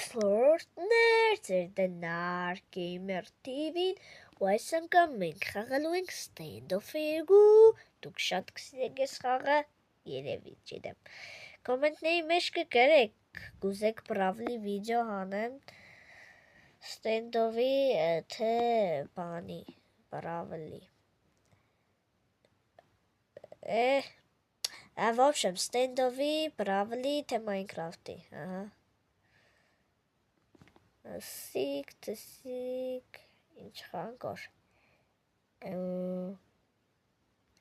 Երեխորդներ, ձեր դնար Gamer TV-ին ու այս անգամ մենք խաղալու ենք Standoff 2, դուք շատ կսիրեք այս խաղը, երևի, չգիտեմ, կոմենտների մեջ կգրեք, կուզեք բրավլի վիդեո հանեմ Standoff-ի, թե բանի, բրավլի, в общем, Standoff-ի, բրավլի, թե Minecraft-ի, Սիկ, տսիկ, ինչ խանք որ,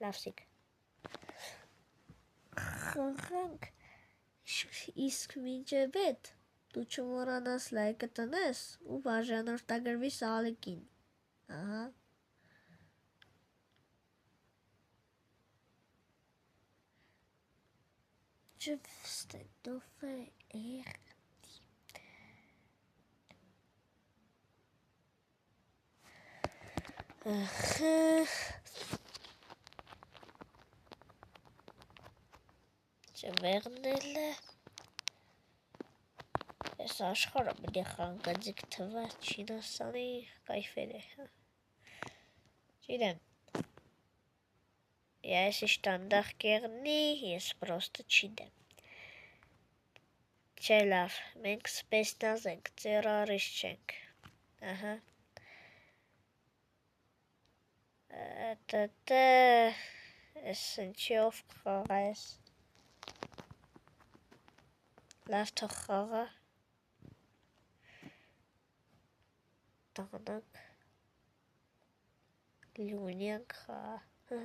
լավ սիկ, խանք, իսկ մինչև էդ, դու չմոռանաս լայկը տնես ու բաժանորդագրվիս ալիքին, ջվ Standoff-ը Չվեղնելը Ես աշխարհը մի խանգարիք թվա Չինաստանի կայֆեր է Չգիտեմ Ես իշտանդախ կեղնի Ես պրոստը չգիտեմ Չէ լավ Մենք սպեսնազ ենք Տերորիստ չենք Ահա Ես ինչով կխաղա ես Լավ թող խաղա Տանակ Լյունյանք խաղա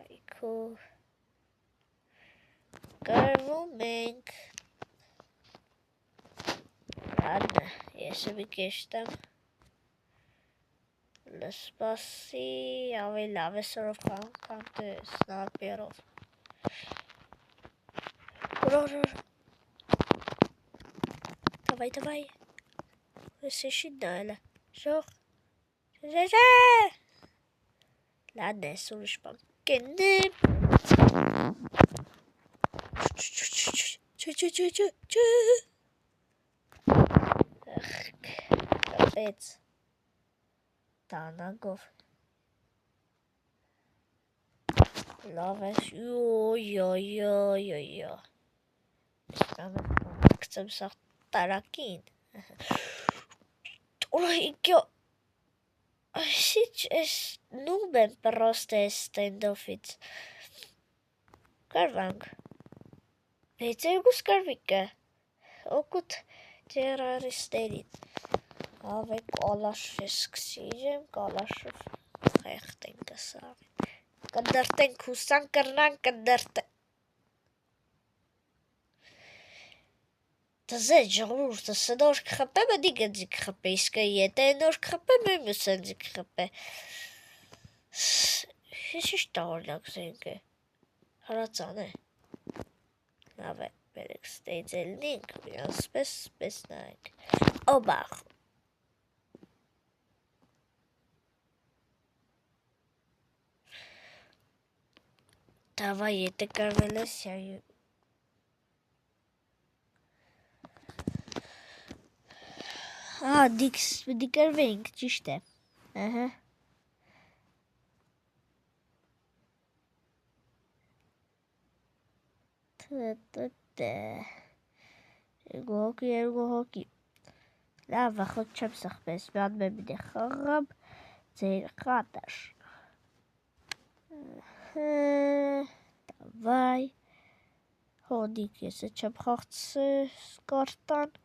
Այքո Գրվում ենք Ладно, если бы կեշտեմ Լսպասի ավելի լավ է սորով խաղում կամ թե սնայպերով Давай Слышишь, Найла Шох Ладно, я слышу памкины Капец Տանագով Լավ ես Յո Կծեմ սաղ տարակին Ուրայիկյո Այսիչ ես նուբ եմ պրոստ ես Standoff-ից Կարվանք Բայց երգուս կարվիկը Օգուտ տերարիստերին Ավեք ալաշր ես կսիրեմ Կալաշր խեղտենք ասավին Կնդրտենք հուսան կրնան կնդրտենք Դզե ժողուրդը սնոր կխպե մդի գնձի կխպե իսկը եթե նոր կխպե մեմ ուսանձի կխպե Ես իշտ աղորնակ զենք է Հարացան է Լավ է բերեք ստեյձելնինք Միան սպես նայք Օբախ Դավայ եթե կարվել ես դիկրվենք ճիշտ է Ահա Երկու հոգի Լավ վախոտ չեմ սխպես Միան մեմ դե խաղամ Ձեր խատաշ Դավայ Հոդիկ եսը չեմ խաղցը Սկարտան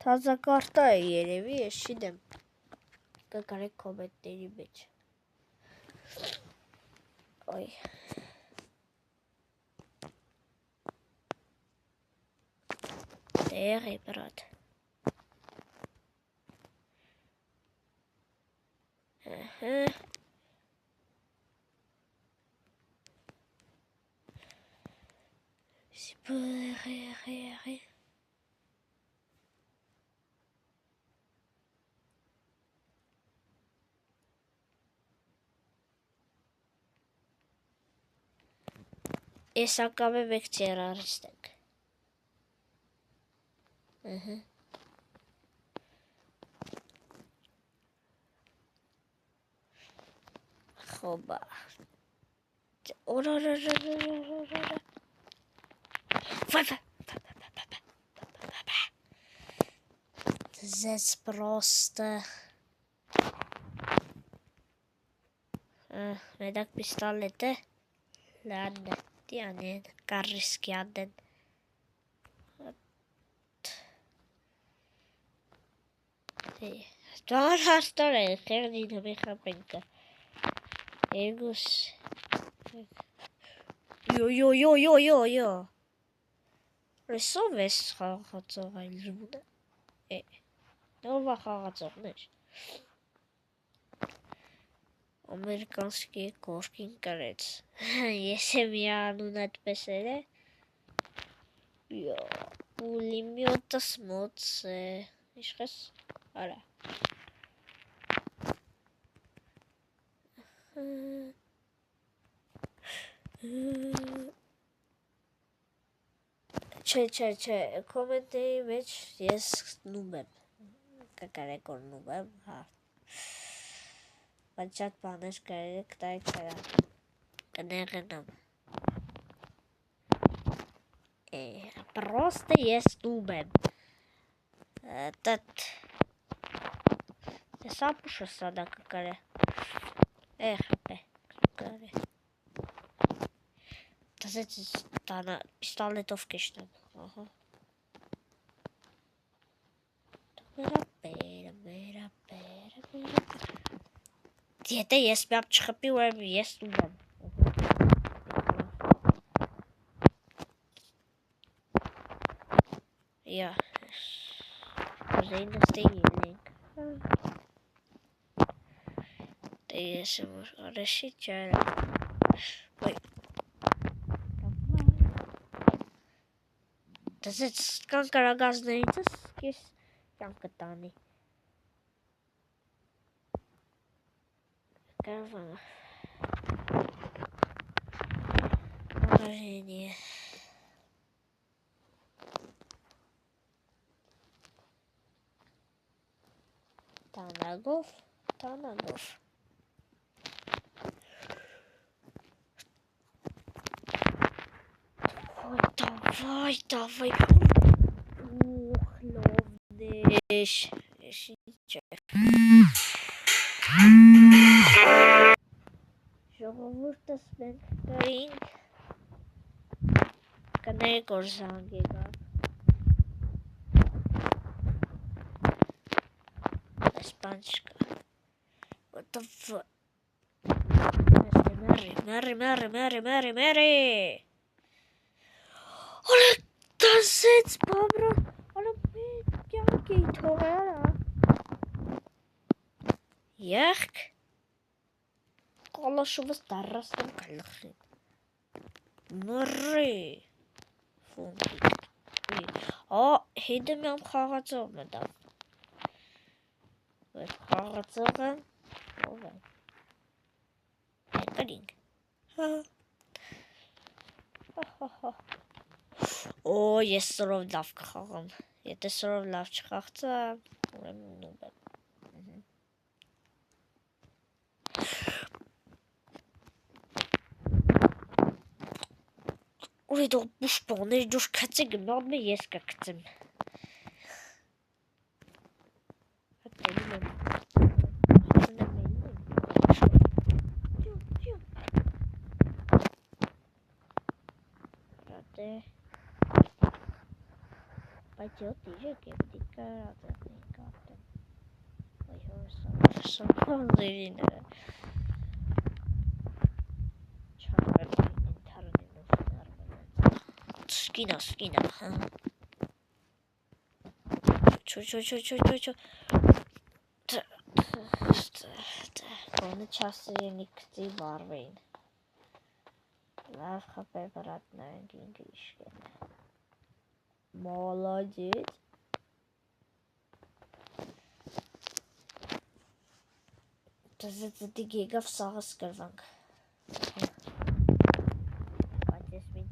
Թազա կարտա է երևի ես շիդեմ Կկարեք կոմենտների մեջ Ոյ Տեղ է բրատ Ահա Սիպը Ես ակավե մեկ տերարիստ ենք։ Խոբա։ Здесь просто... Մեդակ պիստոլետ է, լանն է, դիանեն, կարիսկի անդեն։ Դար հաստար է, խեղնին հմի խապենկը։ Էգուս։ Yo. Լսով ես խաղացող այլ զմունը։ Նովա խաղացողներ։ Ամերիկանսկի կորքին կրեց։ Ես եմ յանուն այդպես էր է։ Պուլիմյոտս մոց է։ Իշխես, արա։ Չէ, կոմենտեի մեջ ես նում եմ, կկարեք որ նում եմ, հա, բայց շատ բաներ կարեք տայք հրա, կներենամ, պրոստը ես նում եմ, տըտ, ես ապուշը սադա կկարե, խպե, կկարե, դասեց տանա պիստալետով կեշնեմ, ահա. Մերա Եթե ես միապ չխպի ու եմ ես ում եմ Ռեյնը ստեի ելենք Դե ես եմ որ արեշի չայր Դզեց կան կարագազներիցս կես կան կտանի Կարվանը Արենի է Տանագով Давай Ух, լովնեշ Ես ինչ է Ժողովուրդս մենք կրինք Կներեք որ զանգ եկավ Այս բան չկա What the fuck Մերի Ալը դասեց բաբրա Ալը մեկ կյանք էի թողեարա Եղք Կալաշովս դարրաստեմ կալխին Մրի Հետը միամ խաղացող մտավ Խաղացողը Ով է Կրինք Օ, ես սորով լավ կխաղամ Եթե սորով լավ չխաղցա Ուրեմ նուբ եմ Ուրի դող բուշ բողներ դուշ կծի գնալմ է ես կկծեմ Բայց յոտ իժեք և դիկա ատեղնի կարտեմ Ոյ հորսավերին է Չարվել ինթարնինով նարվել Սկինա Չո Կոնը չասրինի կծի վարվեին Լավ խապե վրատնային ինգ իշկեն Молодец Դզեց դի գեգավ սաղս կրվանք Բայց ես մի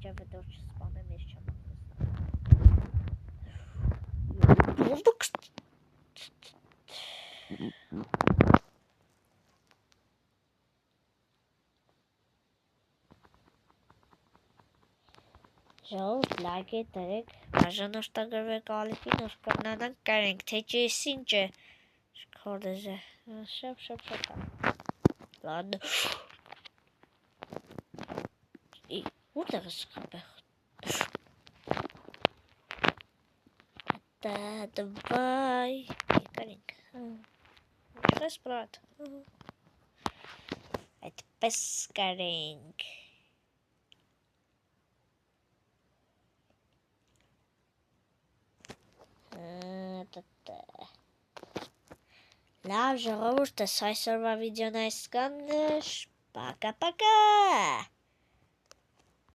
Ժողովուրդ լայք է դրեք, բաժանորդագրվեք ալիքին, որ կրնանանք կարենք, թե ճես ինչ է, շքորդեզ է, շապ, լանն, ուրտեղ է սխապեղ, դվայ, կարենք, ինչպես պրատ, այդպես կարենք, լավ ժողովուրդ, այսօրվա վիդեոն այսքանն է, պակա-պակա։